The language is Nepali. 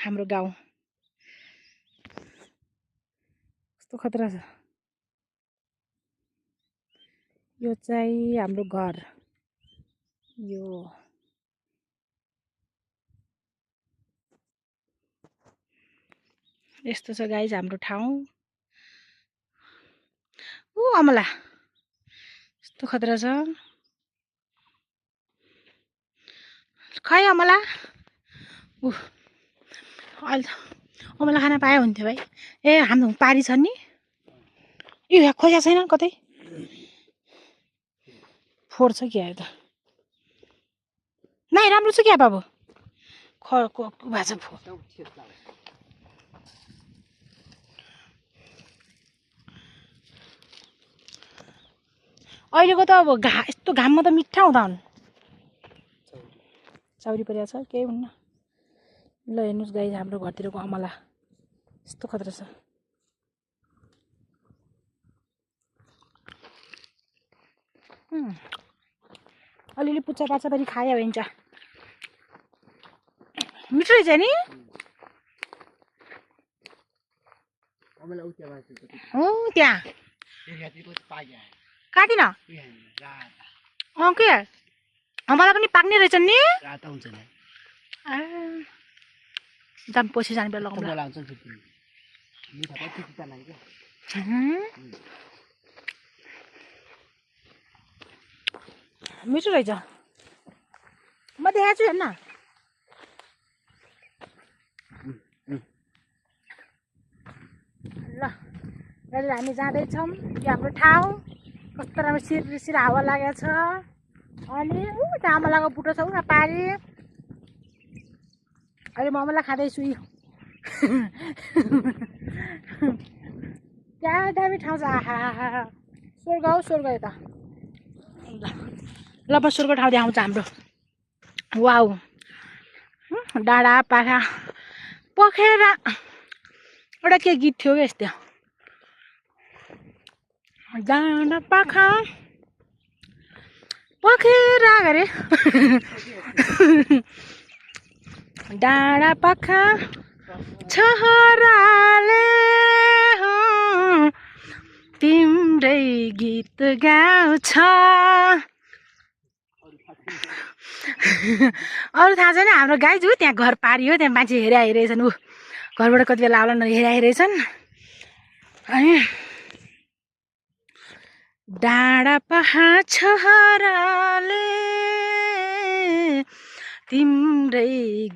हाम्रो गाउँ कस्तो खतरा छ। यो चाहिँ हाम्रो घर। यो यस्तो छ गाइज हाम्रो ठाउँ। ऊ अमला यस्तो खतरा छ। खै अमला ऊ अहिले अमला खाना पाए हुन्थ्यो भाइ। ए हाम्रो पारी छ नि यो यहाँ खोज्या छैन कतै फोहोर छ क्या त नाइ राम्रो छ क्या बाबु खको भएको छ फोहोर। अहिलेको त अब यस्तो घाममा त मिठा हुँदा हुन्। चाउरी परिया छ केही हुन्न। ल हेर्नुहोस् गाइस हाम्रो घरतिरको अमला यस्तो खतरा छ। अलिअलि पुच्चा पाच्चा पनि खायो भन्छ। मिठो रहेछ नि। हो त्यहाँ काटिन के अमला पनि पाक्ने रहेछ नि। दाम पछि जाने बेला लगाउँला। मिठो रहेछ म देखाएको छु हेर्न। ल अहिले हामी जाँदैछौँ। यो हाम्रो ठाउँ कस्तो राम्रो सिर हावा लागेको छ। अनि त्यहाँ अमलाको बुटो छ उहाँ पारी। अहिले म अमला खाँदैछु। क्या दामी ठाउँ छ। आहा स्वर्ग हौ स्वर्ग यता। ल म स्वर्ग ठाउँ देखाउँछ हाम्रो। वाउ डाँडा पाखा पोखरा एउटा के गीत थियो क्या यस्तो डाँडा पाखा पोखरा गरे डाँडा पाखा छोराले हो तिम्रै गीत गाउँछ। अरू थाहा छैन। हाम्रो गाई जो त्यहाँ घर पारी हो त्यहाँ मान्छे हेरिरहेछन्। ऊ घरबाट कति बेला आउला हेरिरहेछन्। अनि डाँडा पाखा छोराले तिम्रै